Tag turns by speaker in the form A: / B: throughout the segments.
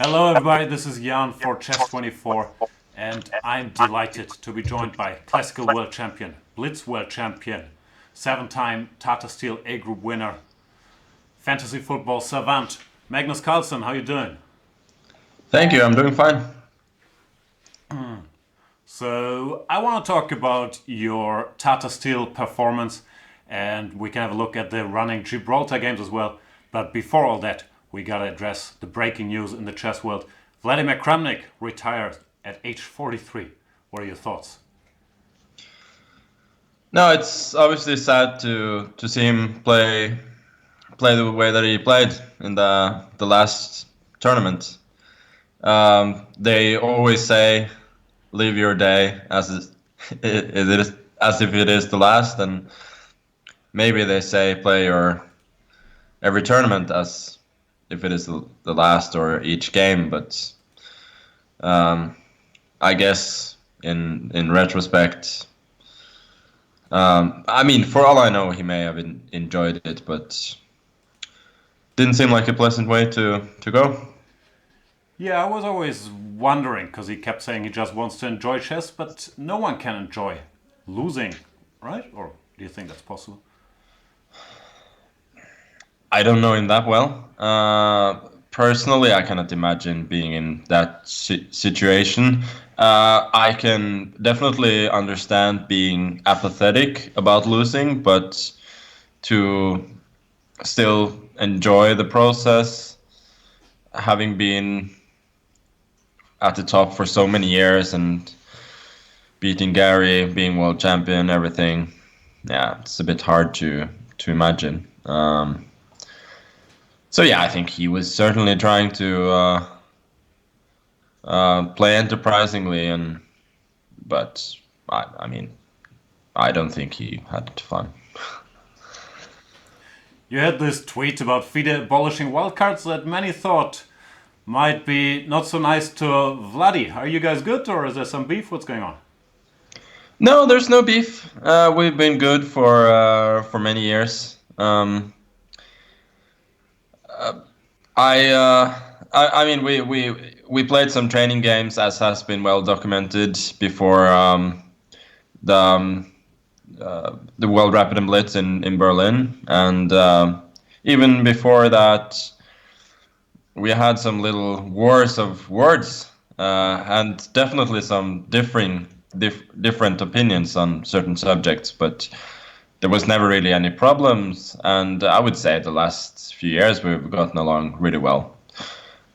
A: Hello, everybody. This is Jan for Chess24, and I'm delighted to be joined by classical world champion, blitz world champion, seven-time Tata Steel A Group winner, fantasy football savant, Magnus Carlsen. How you doing?
B: Thank you, I'm doing fine.
A: So I want to talk about your Tata Steel performance, and we can have a look at the running Gibraltar games as well. But before all that, we gotta address the breaking news in the chess world. Vladimir Kramnik retired at age 43. What are your thoughts?
B: No, it's obviously sad to see him play the way that he played in the last tournament. They always say, "Live your day it is as if it is the last," and maybe they say, "Play your every tournament as if it is the last or each game." But um, I guess in retrospect. I mean, for all I know, he may have enjoyed it, but didn't seem like a pleasant way to go.
A: Yeah, I was always wondering because he kept saying he just wants to enjoy chess, but no one can enjoy losing, right? Or do you think that's possible?
B: I don't know him that well. Personally, I cannot imagine being in that situation. I can definitely understand being apathetic about losing, but to still enjoy the process, having been at the top for so many years and beating Gary, being world champion, everything. Yeah, it's a bit hard to imagine. So yeah, I think he was certainly trying to play enterprisingly, but I mean, I don't think he had fun.
A: You had this tweet about FIDE abolishing wildcards that many thought might be not so nice to Vladdy. Are you guys good, or is there some beef? What's going on?
B: No, there's no beef. We've been good for many years. I, uh, I mean, we played some training games, as has been well documented before the um, the World Rapid and Blitz in Berlin, and even before that, we had some little wars of words, and definitely some different opinions on certain subjects, but there was never really any problems, and I would say the last few years we've gotten along really well.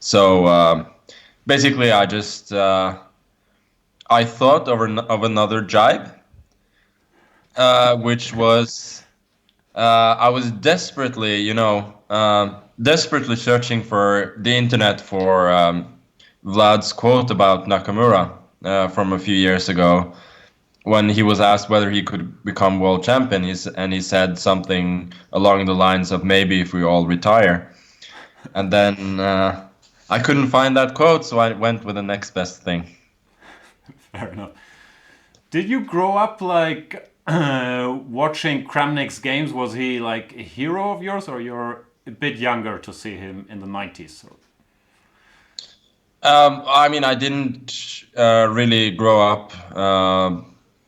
B: So basically, I thought of another jibe, which was I was desperately, desperately searching for the internet for Vlad's quote about Nakamura from a few years ago, when he was asked whether he could become world champion, and he said something along the lines of maybe if we all retire. And then I couldn't find that quote, so I went with the next best thing.
A: Fair enough. Did you grow up like watching Kramnik's games? Was he like a hero of yours, or you're a bit younger to see him in the 90s?
B: I mean, I didn't really grow up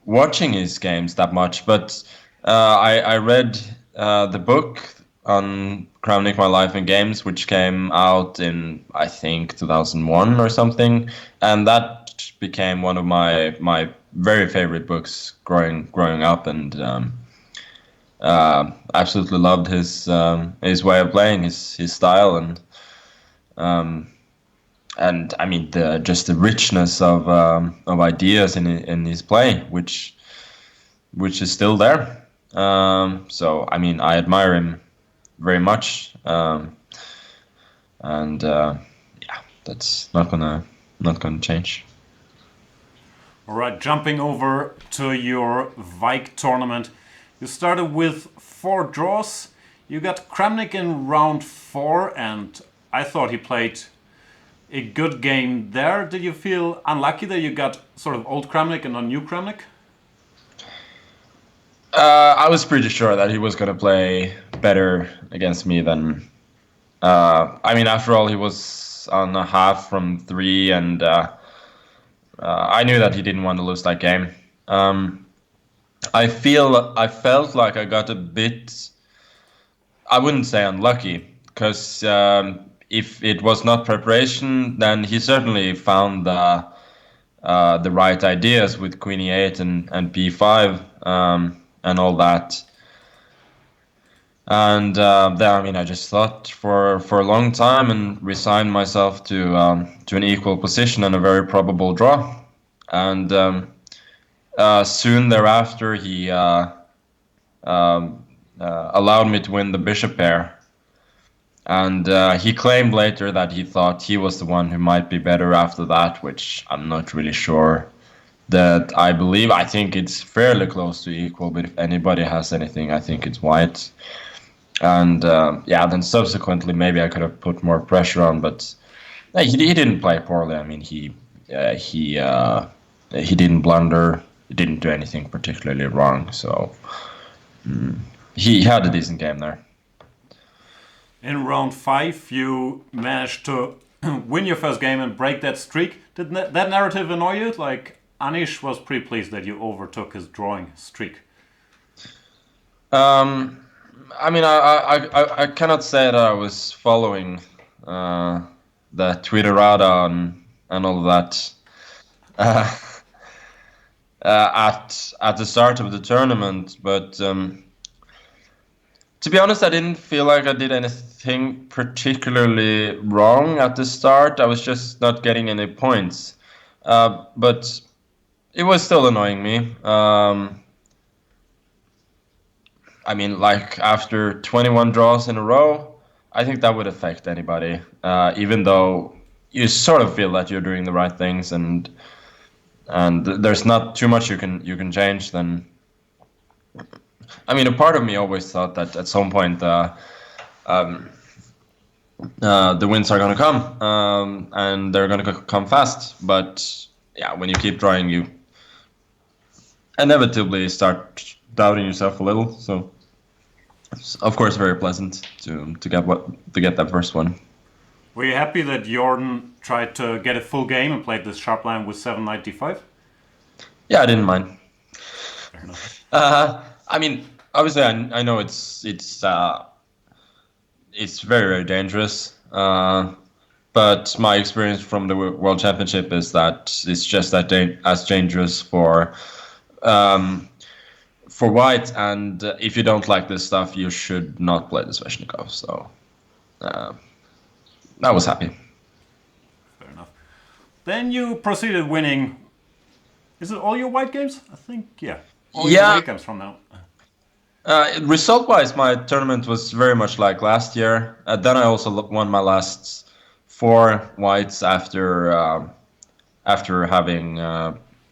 B: watching his games that much, but I read the book on Kramnik, My Life and Games, which came out in, I think, 2001 or something, and that became one of my very favorite books growing up, and absolutely loved his way of playing, his style, um, and I mean the just the richness of ideas in his play, which is still there. So I mean, I admire him very much, and yeah, that's not gonna change.
A: All right, jumping over to your Vike tournament. You started with 4 draws. You got Kramnik in round 4, and I thought he played a good game there. Did you feel unlucky that you got sort of old Kramnik and not new Kramnik?
B: I was pretty sure that he was gonna play better against me than. I mean, after all, he was on a half from 3, and I knew that he didn't want to lose that game. I felt like I got a bit, I wouldn't say unlucky, because if it was not preparation, then he certainly found the right ideas with Queen E8 and B5 and all that. And then, I mean, I just thought for a long time and resigned myself to an equal position and a very probable draw. And soon thereafter, he allowed me to win the bishop pair. And he claimed later that he thought he was the one who might be better after that, which I'm not really sure that I believe. I think it's fairly close to equal, but if anybody has anything, I think it's white. And then subsequently, maybe I could have put more pressure on, but he didn't play poorly. I mean, he didn't blunder, he didn't do anything particularly wrong, so he had a decent game there.
A: In round 5, you managed to win your first game and break that streak. Did that narrative annoy you? Like, Anish was pretty pleased that you overtook his drawing streak.
B: I mean, I cannot say that I was following the Twitterada and all of that at the start of the tournament, but to be honest, I didn't feel like I did anything particularly wrong at the start. I was just not getting any points, but it was still annoying me. I mean, like after 21 draws in a row, I think that would affect anybody. Even though you sort of feel that you're doing the right things, and there's not too much you can change. Then, I mean, a part of me always thought that at some point the wins are going to come, and they're going to come fast. But yeah, when you keep drawing, you inevitably start doubting yourself a little. So it's of course very pleasant to get that first one.
A: Were you happy that Jordan tried to get a full game and played this sharp line with 795?
B: Yeah, I didn't mind.
A: Fair enough.
B: I mean, obviously, I know it's very, very dangerous. But my experience from the World Championship is that it's just as dangerous for white, and if you don't like this stuff, you should not play the Sveshnikov. So I was happy.
A: Fair enough. Then you proceeded winning. Is it all your white games? I think, yeah. All your white games from now.
B: Result-wise, my tournament was very much like last year. Then I also won my last 4 whites after having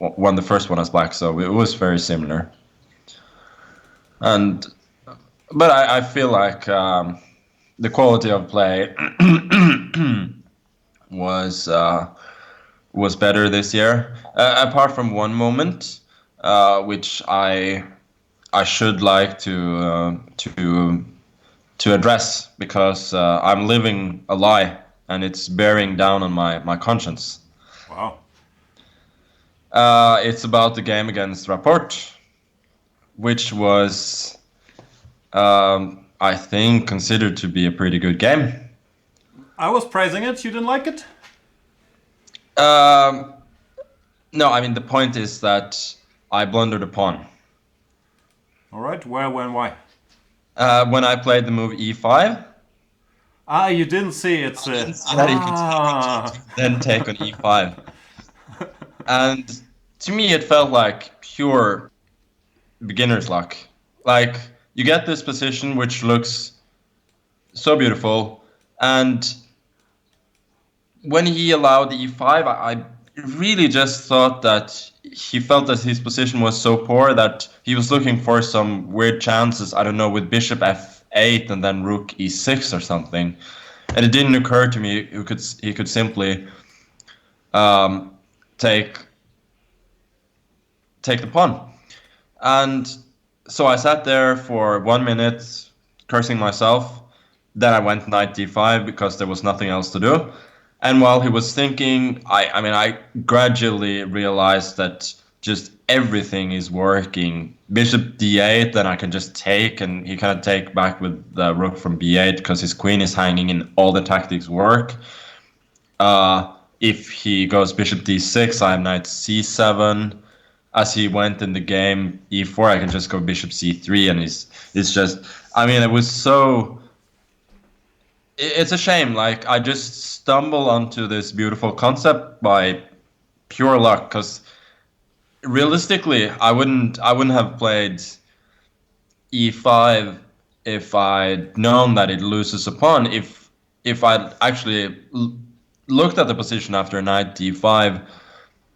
B: won the first one as black, so it was very similar. But I feel like the quality of play was better this year, apart from one moment, which I should like to address, because I'm living a lie and it's bearing down on my conscience.
A: Wow.
B: It's about the game against Rapport, which was, I think, considered to be a pretty good game.
A: I was praising it. You didn't like it?
B: No, I mean, the point is that I blundered a pawn.
A: All right. Where, when, why?
B: When I played the move e5.
A: You didn't see it's
B: you could then take on e5. And to me, it felt like pure beginner's luck. Like, you get this position which looks so beautiful, and when he allowed the e5, I really just thought that he felt that his position was so poor that he was looking for some weird chances, I don't know, with bishop f8 and then rook e6 or something. And it didn't occur to me he could simply take the pawn. And so I sat there for 1 minute, cursing myself. Then I went knight d5 because there was nothing else to do. And while he was thinking, I mean, I gradually realized that just everything is working. Bishop d8, then I can just take, and he cannot take back with the rook from b8 because his queen is hanging in. All the tactics work. If he goes bishop d6, I have knight c7. As he went in the game e4, I can just go bishop c3, and it's just. I mean, it was so. It's a shame. Like, I just stumble onto this beautiful concept by pure luck. Because realistically, I wouldn't have played e5 if I'd known that it loses a pawn. If I'd actually looked at the position after knight d5,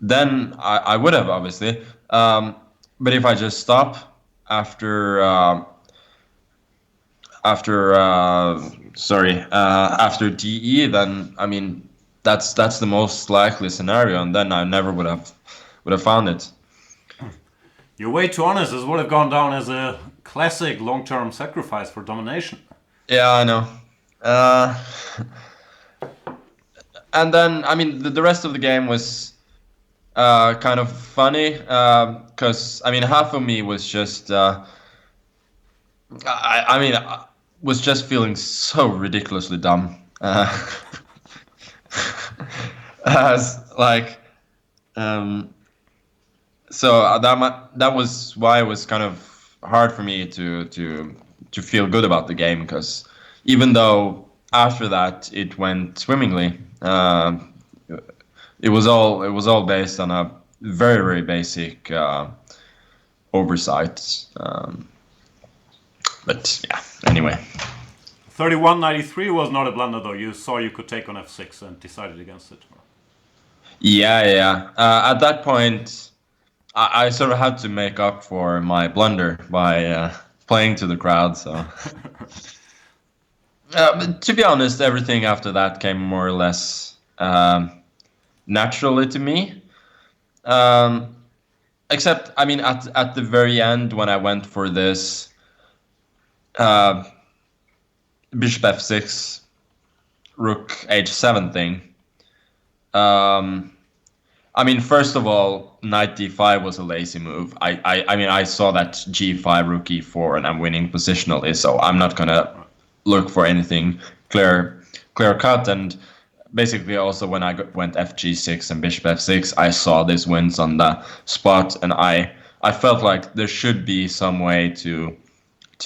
B: then I would have, obviously. But if I just stop after after DE, then I mean that's the most likely scenario, and then I never would have found it.
A: You're way too honest. This would have gone down as a classic long-term sacrifice for domination.
B: Yeah, I know. Uh, and then I mean the rest of the game was kind of funny because I mean half of me was just I mean I was just feeling so ridiculously dumb. As like um, so that was why it was kind of hard for me to feel good about the game, because even though after that it went swimmingly, it was all based on a very very basic oversight. But yeah, anyway.
A: 3193 was not a blunder though. You saw you could take on f6 and decided against it.
B: Yeah. At that point, I sort of had to make up for my blunder by playing to the crowd. So, but to be honest, everything after that came more or less naturally to me. Um, Except, I mean, at the very end when I went for this uh, bishop f6, rook h7 thing. I mean, first of all, knight d5 was a lazy move. I mean, I saw that g5, rook e4, and I'm winning positionally, so I'm not gonna look for anything clear cut. And basically, also when I went fg6 and bishop f6, I saw these wins on the spot, and I felt like there should be some way to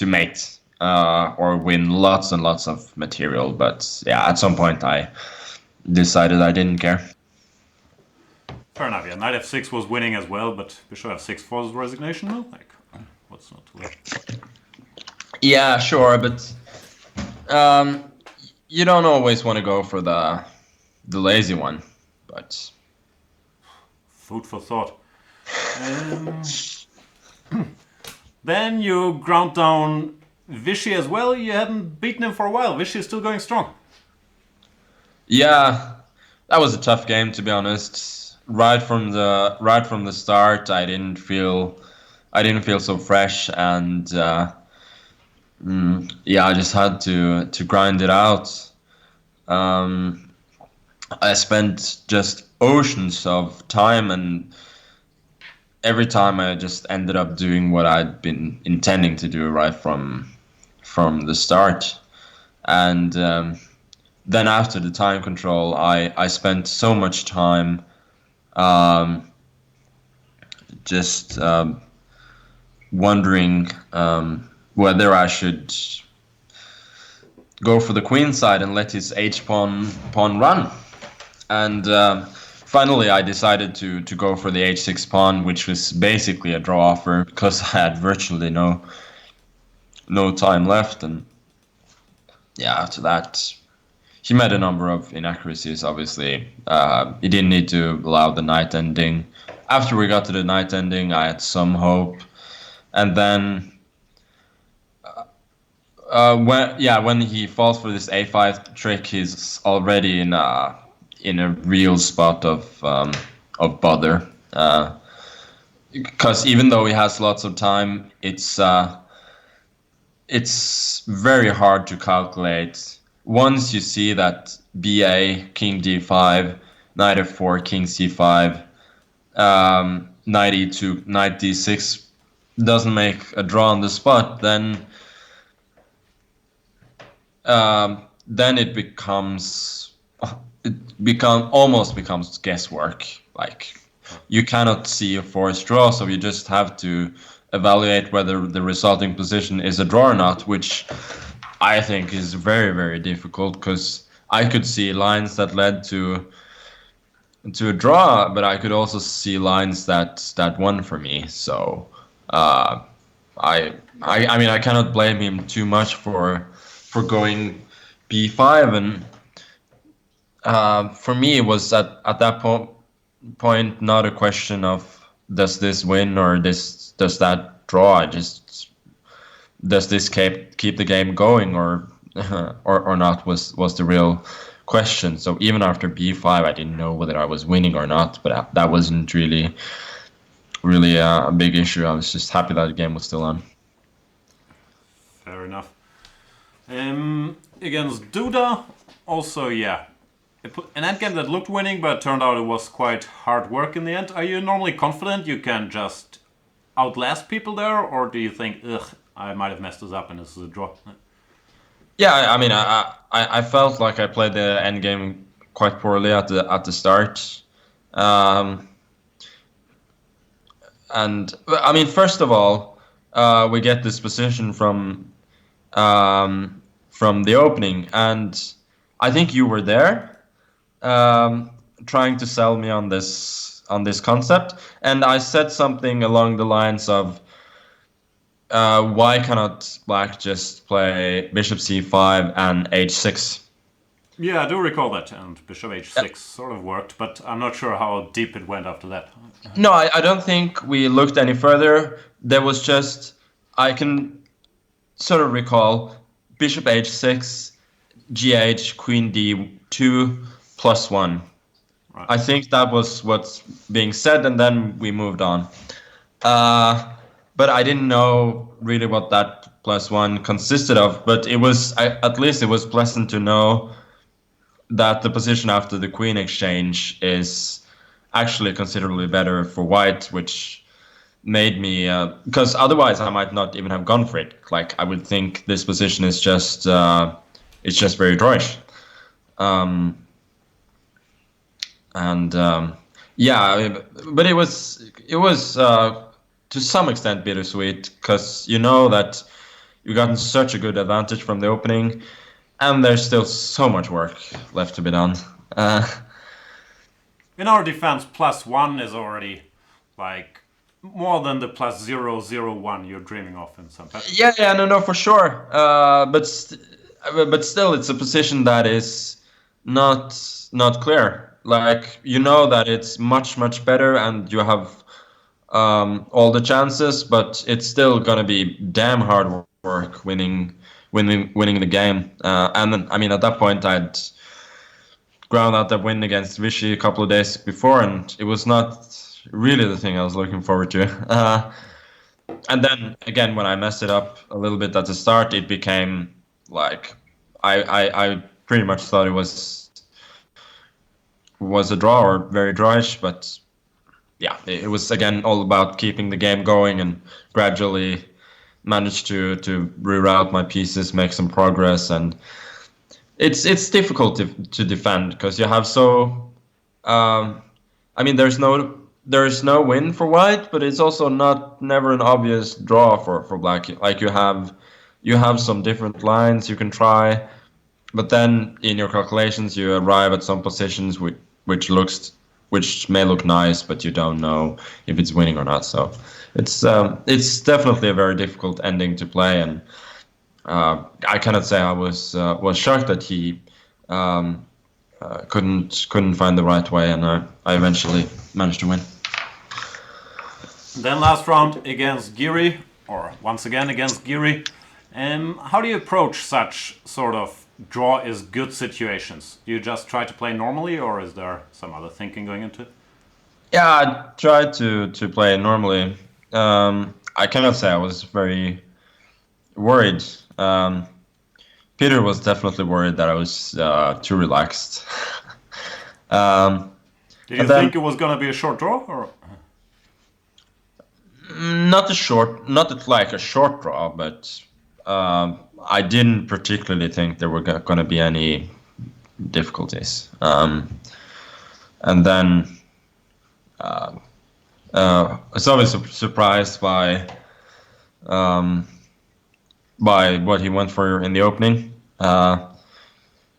B: mate or win lots and lots of material. But yeah, at some point I decided I didn't care.
A: Fair enough. Yeah, knight f6 was winning as well, but bishop f6 forced resignation. No, like what's not to like?
B: Yeah, sure, but um, you don't always want to go for the lazy one. But
A: Food for thought. Then you ground down Vichy as well. You hadn't beaten him for a while. Vichy is still going strong.
B: yeah, that was a tough game, to be honest. Right from the start, I didn't feel so fresh, and yeah, I just had to grind it out. Um, I spent just oceans of time, and every time I just ended up doing what I'd been intending to do right from the start. And then after the time control, I spent so much time um, just wondering whether I should go for the queen side and let his h pawn run. And finally, I decided to go for the h6 pawn, which was basically a draw offer because I had virtually no time left. And yeah, after that, he made a number of inaccuracies. Obviously, he didn't need to allow the knight ending. After we got to the knight ending, I had some hope, and then when he falls for this a5 trick, he's already in a real spot of bother. Because even though he has lots of time, it's very hard to calculate once you see that BA, King D5, Knight F4, King C5, Knight E2, Knight D6 doesn't make a draw on the spot, then almost becomes guesswork. Like, you cannot see a forced draw, so you just have to evaluate whether the resulting position is a draw or not, which I think is very, very difficult, because I could see lines that led to a draw, but I could also see lines that won for me. So I mean, I cannot blame him too much for going b5, and for me it was at that point not a question of does this win or does that draw. I just, does this keep the game going or or not was the real question. So even after b5, I didn't know whether I was winning or not, but that wasn't really a big issue. I was just happy that the game was still on.
A: Fair enough. Against Duda, also, yeah. An endgame that looked winning, but turned out it was quite hard work in the end. Are you normally confident you can just outlast people there, or do you think, ugh, I might have messed this up and this is a draw?
B: Yeah, I mean, I felt like I played the endgame quite poorly at the start. And I mean, first of all, we get this position from the opening, and I think you were there, trying to sell me on this concept, and I said something along the lines of, why cannot Black just play Bishop C5 and H6?
A: Yeah, I do recall that, and Bishop H6 sort of worked, but I'm not sure how deep it went after that.
B: No, I don't think we looked any further. There was just, I can sort of recall Bishop H6, GH, Queen D2, +1.
A: Right.
B: I think that was what's being said, and then we moved on. But I didn't know really what that +1 consisted of. But at least it was pleasant to know that the position after the queen exchange is actually considerably better for white, which made me, because otherwise I might not even have gone for it. Like, I would think this position is just very drawish. Yeah, but it was to some extent bittersweet, because you know that you've gotten such a good advantage from the opening, and there's still so much work left to be done.
A: In our defense, +1 is already like more than the +001 you're dreaming of in some patterns.
B: Yeah, no, for sure. But still, it's a position that is not clear. Like, you know that it's much better, and you have all the chances, but it's still gonna be damn hard work winning the game. And then, I mean, at that point, I'd ground out that win against Vichy a couple of days before, and it was not really the thing I was looking forward to. And then again, when I messed it up a little bit at the start, it became like I pretty much thought it was a draw, or very drawish. But yeah, it was again all about keeping the game going, and gradually managed to reroute my pieces, make some progress, and it's difficult to defend, because you have so. I mean, there's no win for white, but it's also never an obvious draw for black. Like, you have some different lines you can try, but then in your calculations you arrive at some positions which may look nice, but you don't know if it's winning or not. So it's definitely a very difficult ending to play, and I cannot say I was shocked that he couldn't find the right way, and I eventually managed to win.
A: Then last round against Giri, or once again against Giri. How do you approach such sort of draw is good situations? Do you just try to play normally, or is there some other thinking going into it?
B: Yeah, I tried to play normally. I cannot say I was very worried. Peter was definitely worried that I was too relaxed. um,
A: Did you
B: and then
A: think it was going to be a short draw? Or
B: not like a short draw, but I didn't particularly think there were going to be any difficulties. And then I was always surprised um, by what he went for in the opening.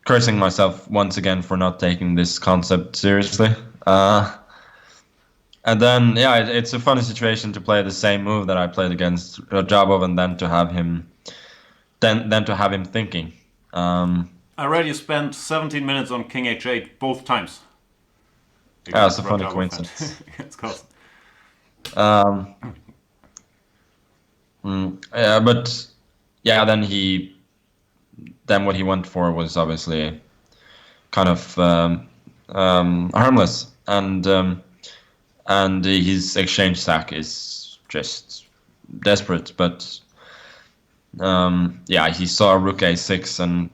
B: Cursing myself once again for not taking this concept seriously. And then, yeah, it's a funny situation to play the same move that I played against Rajabov, and then to have him, then to have him thinking.
A: I read you spent 17 minutes on King H8 both times.
B: Yeah, it's a funny
A: Rajabov
B: coincidence.
A: It's Carlsen.
B: Um, yeah, but yeah, then what he went for was obviously kind of harmless, and his exchange sack is just desperate. But yeah, he saw rook a6 and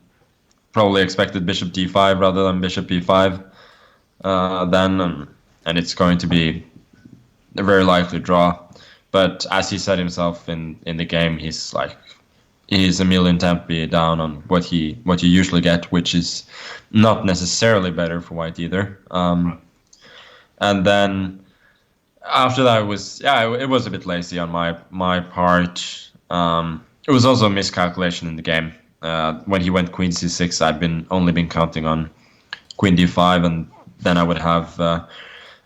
B: probably expected bishop d5 rather than bishop e5 then, and it's going to be a very likely draw. But as he said himself in the game, he's a million tempi down on what you usually get, which is not necessarily better for white either.
A: Right.
B: And then after that, it was a bit lazy on my part. It was also a miscalculation in the game. When he went queen c6, only been counting on queen d5, and then I would have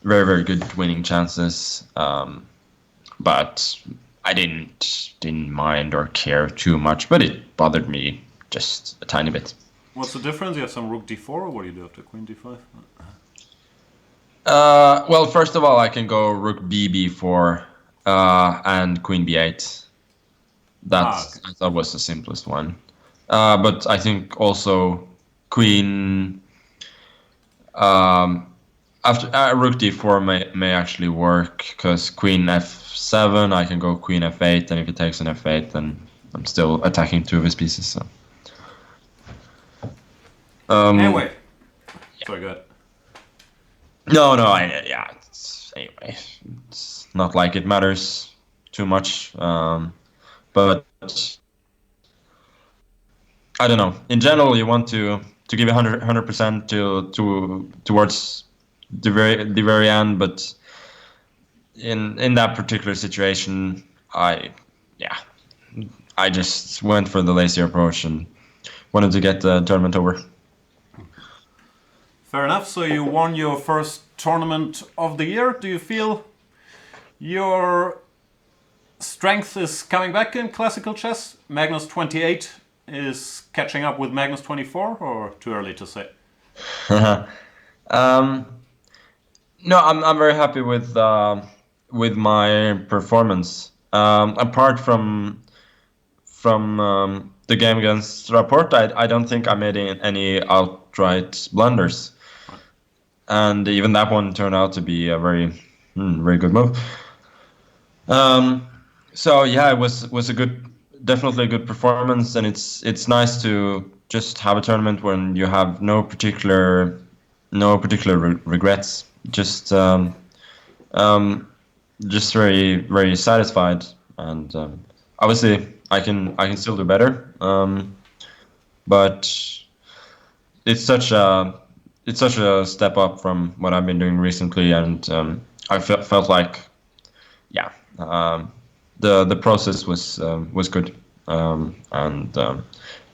B: very, very good winning chances. But I didn't mind or care too much, but it bothered me just a tiny bit.
A: What's the difference? You have some rook d4, or what do you do after queen d5?
B: Well, first of all, I can go rook b4 and queen b8.
A: Okay.
B: I thought was the simplest one. But I think also queen after rook d4 may actually work, because queen f7, I can go queen f8, and if he takes an f8, then I'm still attacking two of his pieces. So
A: Anyway. Sorry, go ahead.
B: no, anyway, it's not like it matters too much. But I don't know. In general, you want to give 100% towards the very end, but in that particular situation, I just went for the lazy approach and wanted to get the tournament over.
A: Fair enough. So you won your first tournament of the year. Do you feel your strength is coming back in classical chess? Magnus 28 is catching up with Magnus 24, or too early to say?
B: No, I'm very happy with my performance. Apart from the game against Rapport, I don't think I made any outright blunders, and even that one turned out to be a very good move. So yeah, it was definitely a good performance, and it's nice to just have a tournament when you have no particular regrets. Just very, very satisfied, and obviously I can still do better. But it's such a step up from what I've been doing recently, and I felt like the process was good, and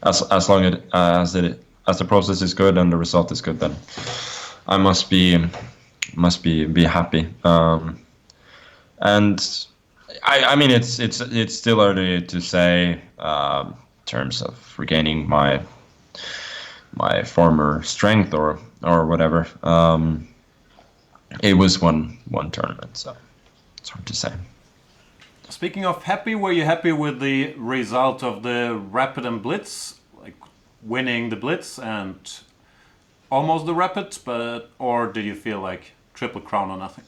B: as long as the process is good and the result is good, then I must be happy. And I mean, it's still early to say in terms of regaining my former strength or whatever. It was one tournament, so it's hard to say.
A: Speaking of happy, were you happy with the result of the Rapid and Blitz, like winning the Blitz and almost the Rapid, or did you feel like Triple Crown or nothing?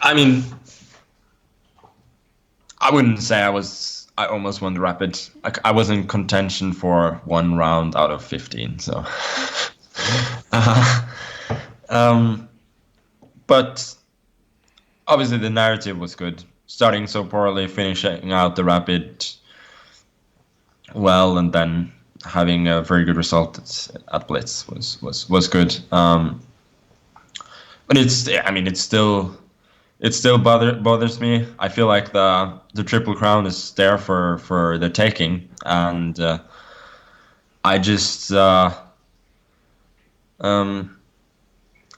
B: I mean, I wouldn't say I was I almost won the rapid. I was in contention for 1 round out of 15, so. uh, um, but obviously the narrative was good. Starting so poorly, finishing out the rapid well, and then having a very good result at Blitz was good. But it still bothers me. I feel like the triple crown is there for the taking, and I just um,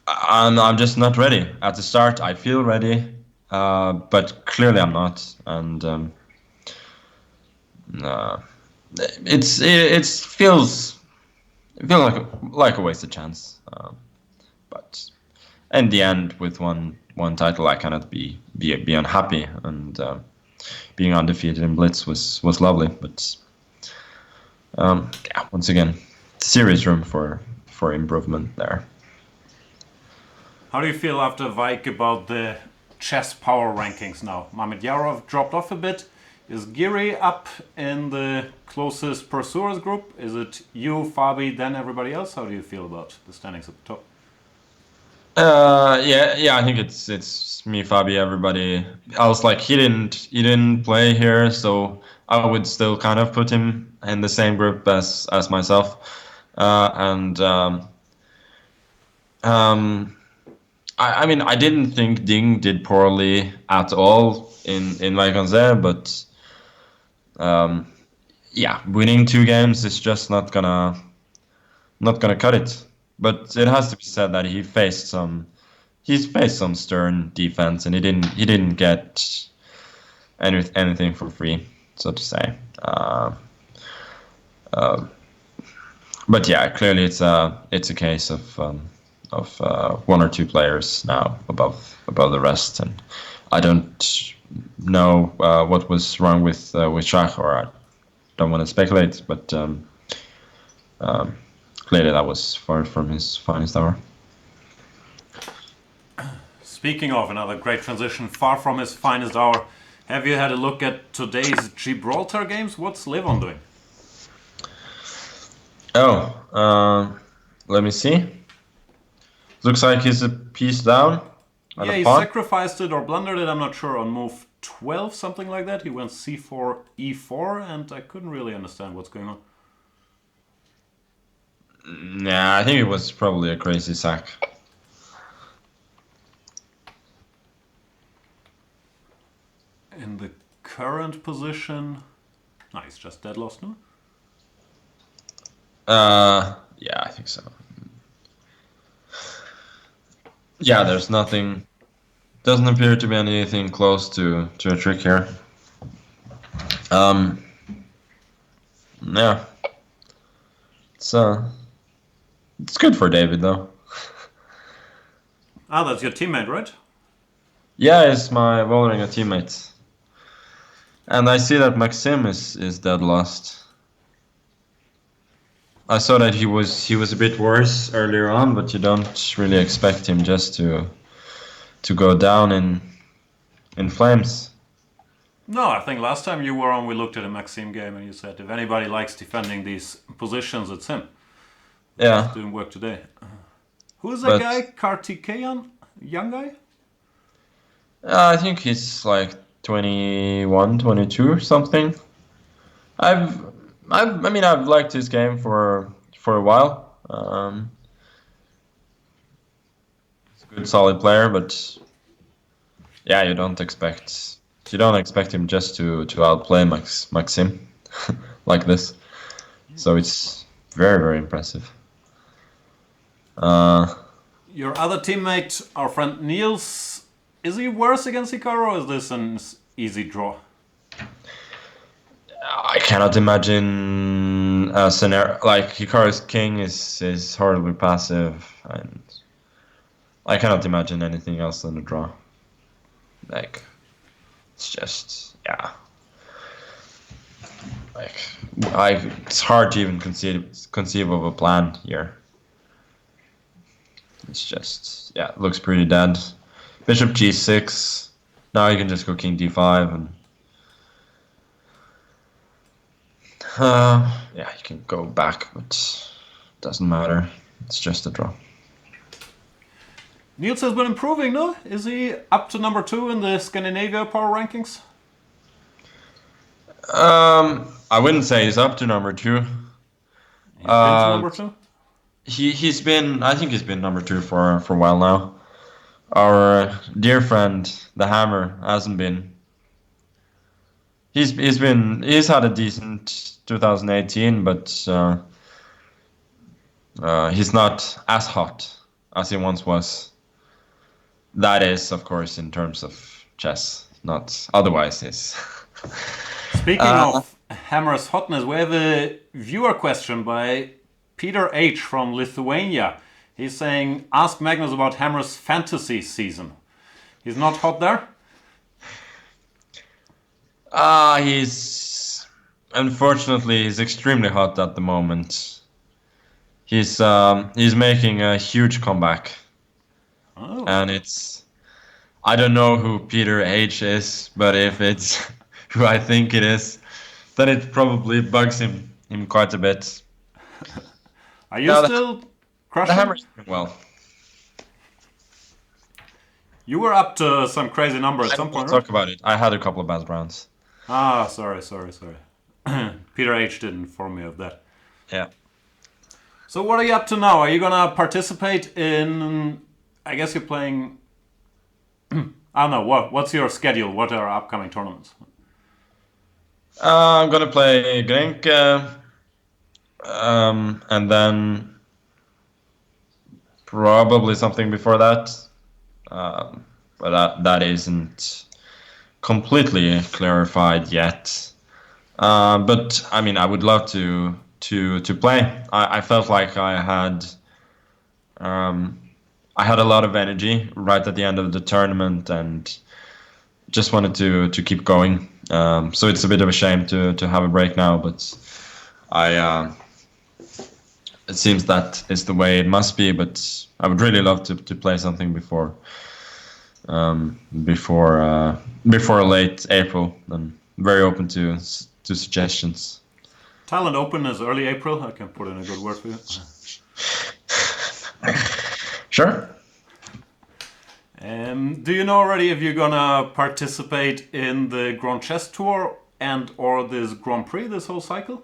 B: I'm just not ready. At the start, I feel ready, but clearly I'm not, and uh, it feels like a wasted chance. But in the end, with one title, I cannot be unhappy, and being undefeated in Blitz was lovely. But yeah, once again, serious room for improvement there.
A: How do you feel after Vike about the chess power rankings now? Mamed Yarov dropped off a bit. Is Giri up in the closest pursuers group? Is it you, Fabi, then everybody else? How do you feel about the standings at the top?
B: Yeah. I think it's me, Fabi, everybody else. Like he didn't play here, so I would still kind of put him in the same group as myself. And I mean, I didn't think Ding did poorly at all in Vaikonze, but yeah, winning 2 games is just not gonna cut it. But it has to be said that he's faced some stern defense, and he didn't get anything for free, so to say. But yeah, clearly it's a case of 1 or 2 players now above the rest, and I don't know what was wrong with Shach, or I don't want to speculate, but clearly that was far from his finest hour.
A: Speaking of another great transition, far from his finest hour, have you had a look at today's Gibraltar games? What's Levon doing?
B: Oh, let me see. Looks like he's a piece down.
A: Yeah, he sacrificed it or blundered it, I'm not sure, on move 12, something like that. He went c4, e4, and I couldn't really understand what's going on.
B: Nah, I think it was probably a crazy sack.
A: In the current position... No, he's just dead lost, no?
B: Yeah, I think so. Yeah, there's nothing... Doesn't appear to be anything close to a trick here. Yeah. It's good for David, though.
A: Ah, that's your teammate, right?
B: Yeah, it's my Vålerenga teammate. And I see that Maxim is dead lost. I saw that he was a bit worse earlier on, but you don't really expect him just to go down in flames.
A: No, I think last time you were on, we looked at a Maxim game and you said if anybody likes defending these positions, it's him.
B: Yeah.
A: He's doing work today. Who's that guy? Kartikeyan? Young guy?
B: I think he's like 21, 22 or something. I've liked his game for a while. He's a good, solid player, but yeah, you don't expect him just to outplay Maxim like this. So it's very, very impressive.
A: Your other teammate, our friend Niels, is he worse against Hikaru, or is this an easy draw?
B: I cannot imagine a scenario like Hikaru's king is horribly passive, and I cannot imagine anything else than a draw. Like, it's just, yeah. Like, it's hard to even conceive of a plan here. It's just, yeah, it looks pretty dead. Bishop g6. Now you can just go king d5 and Yeah, you can go back, but doesn't matter. It's just a draw.
A: Niels has been improving, no? Is he up to number 2 in the Scandinavia power rankings?
B: I wouldn't say he's up to number 2.
A: He's been to
B: Uh,
A: number 2?
B: he's been. I think he's been number 2 for a while now. Our dear friend, the Hammer, hasn't been. He's had a decent 2018, but he's not as hot as he once was. That is, of course, in terms of chess, not otherwise. Is
A: Speaking of Hammer's hotness, we have a viewer question by Peter H. from Lithuania. He's saying, ask Magnus about Hammer's fantasy season. He's not hot there?
B: He's unfortunately he's extremely hot at the moment. He's making a huge comeback,
A: Oh.
B: and it's I don't know who Peter H is, but if it's who I think it is, then it probably bugs him quite a bit.
A: Are you
B: No,
A: still
B: the
A: crushing?
B: Hammer's doing well.
A: You were up to some crazy number at
B: I
A: some
B: don't want
A: point,
B: to
A: right?
B: talk about it. I had a couple of bad rounds.
A: Ah, sorry. Peter H. didn't inform me of that.
B: Yeah.
A: So what are you up to now? Are you gonna participate in? I guess you're playing. I don't know. What's your schedule? What are upcoming tournaments?
B: I'm gonna play Grenke, and then probably something before that. But that isn't completely clarified yet. But I mean, I would love to play. I felt like I had a lot of energy right at the end of the tournament, and just wanted to keep going. So it's a bit of a shame to have a break now, but it seems that is the way it must be. But I would really love to play something before late April. I'm very open to suggestions.
A: Thailand Open is early April. I can put in a good word for you.
B: Sure.
A: Do you know already if you're gonna participate in the Grand Chess Tour and or this Grand Prix this whole cycle?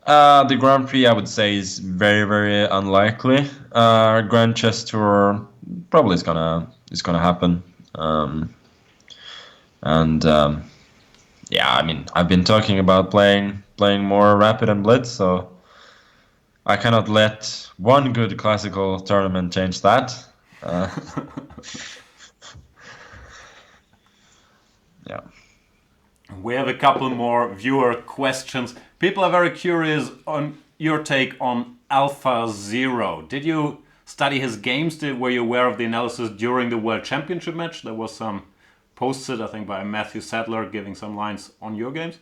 B: The Grand Prix, I would say, is very, very unlikely. Grand Chess Tour probably is gonna happen. And yeah, I mean, I've been talking about playing more Rapid and Blitz, so I cannot let one good classical tournament change that. Yeah.
A: We have a couple more viewer questions. People are very curious on your take on Alpha Zero. Did you study his games? Were you aware of the analysis during the World Championship match? There was some posted, I think, by Matthew Sadler giving some lines on your games.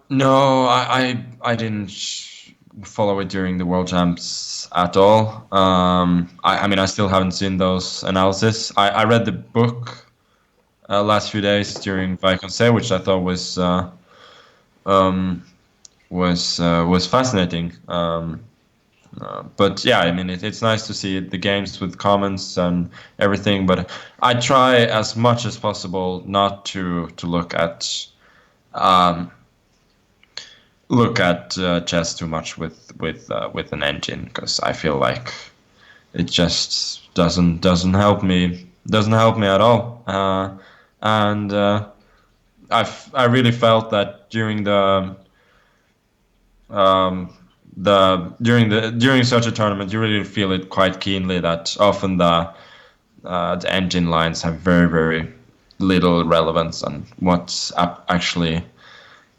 B: No, I didn't follow it during the World Champs at all. I mean, I still haven't seen those analysis. I read the book last few days during Vaikonse, which I thought was fascinating. But yeah, I mean, it's nice to see the games with comments and everything. But I try as much as possible not to look at chess too much with an engine, because I feel like it just doesn't help me at all. And I really felt that during during such a tournament, you really feel it quite keenly that often the engine lines have very, very little relevance on what's actually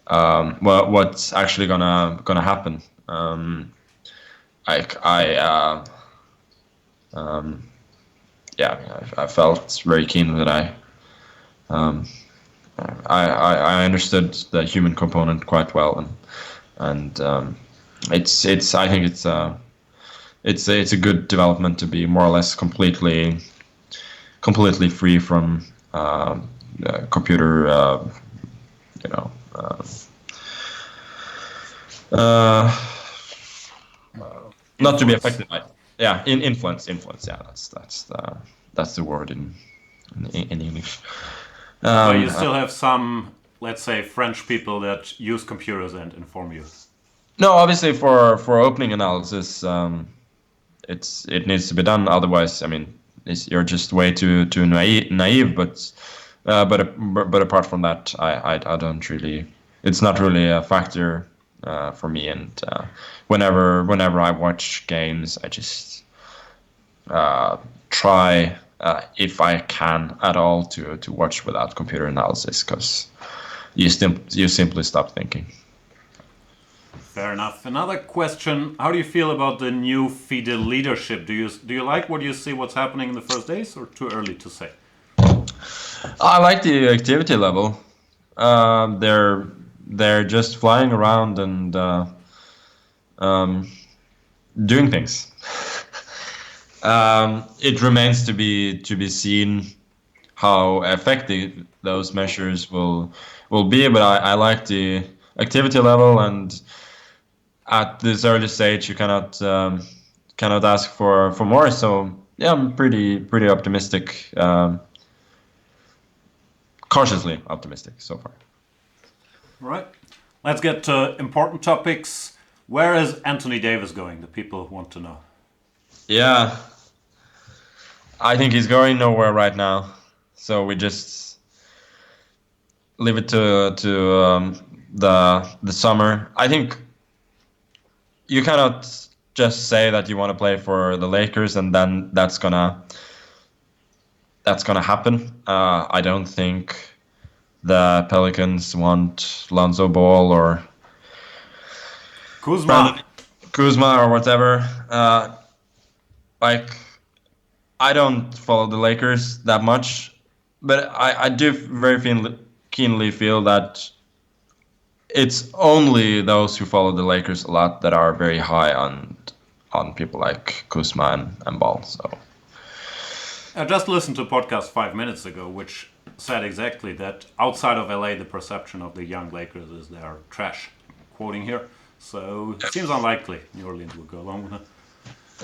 B: what's actually gonna happen. Yeah, I felt very keen that I understood the human component quite well, and it's I think it's a good development to be more or less completely free from computer you know. Uh, Not to be
A: Influence.
B: affected by, yeah, influence. Yeah, that's the word in English.
A: But you
B: Um,
A: still have some, let's say, French people that use computers and inform you.
B: no, obviously for opening analysis, it needs to be done. Otherwise, I mean, you're just way too naive. But apart from that, I don't really. It's not really a factor for me. And whenever I watch games, I just try if I can at all to watch without computer analysis, because you simply stop thinking.
A: Fair enough. Another question: how do you feel about the new FIDE leadership? Do you like what you see? What's happening in the first days, or too early to say?
B: I like the activity level. They're just flying around and um, doing things. It remains to be seen how effective those measures will be, but I like the activity level, and at this early stage you cannot ask for more. So yeah, I'm pretty optimistic, cautiously optimistic so far.
A: All right. Let's get to important topics. Where is Anthony Davis going? The people want to know.
B: Yeah, I think he's going nowhere right now. So we just leave it to the summer. I think you cannot just say that you want to play for the Lakers and then that's gonna happen. I don't think the Pelicans want Lonzo Ball or
A: Kuzma.
B: Brandon Kuzma or whatever. Like, I don't follow the Lakers that much, but I do very keenly feel that it's only those who follow the Lakers a lot that are very high on people like Kuzma and Ball. So
A: I just listened to a podcast 5 minutes ago, which said exactly that outside of LA, the perception of the young Lakers is they are trash. Quoting here. So it seems unlikely New Orleans will go along with it.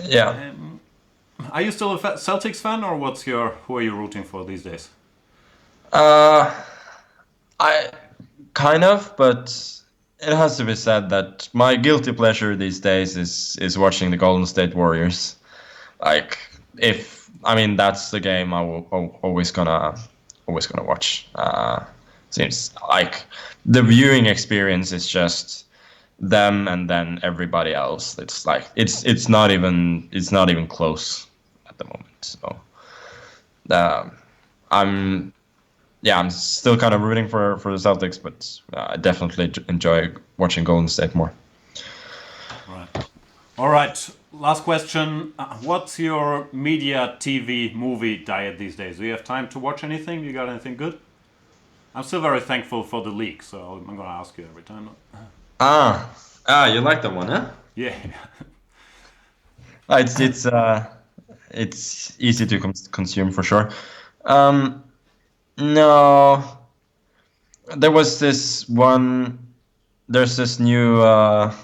B: yeah,
A: Are you still a Celtics fan, or who are you rooting for these days?
B: uh, I kind of, but it has to be said that my guilty pleasure these days is watching the Golden State Warriors. Like, if I mean that's the game I will always gonna watch. Seems like the viewing experience is just them and then everybody else. It's like it's not even close at the moment. So um, I'm I'm still kind of rooting for the Celtics, but I definitely enjoy watching Golden State more.
A: Right. All right. Last question. What's your media, TV, movie diet these days? Do you have time to watch anything? You got anything good? I'm still very thankful for the league, so I'm going to ask you every time.
B: You like that one, huh?
A: Yeah.
B: It's easy to consume for sure. Um, no, there was this one. There's this new um,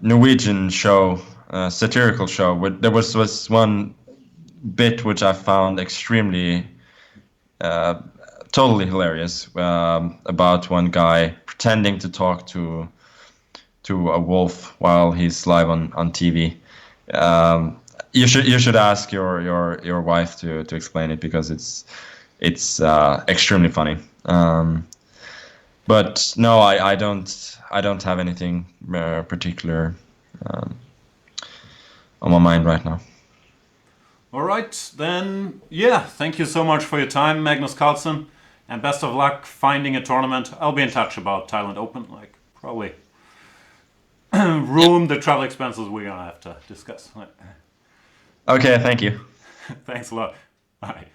B: Norwegian show, satirical show. There was one bit which I found extremely uh, totally hilarious, about one guy pretending to talk to a wolf while he's live on TV. You should ask your wife to explain it, because it's extremely funny. But no, I don't have anything particular um, on my mind right now.
A: All right, then, yeah, thank you so much for your time, Magnus Carlsen, and best of luck finding a tournament. I'll be in touch about Thailand Open, like, probably room the travel expenses we're gonna have to discuss.
B: Okay, thank you.
A: Thanks a lot. Bye.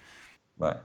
B: Bye.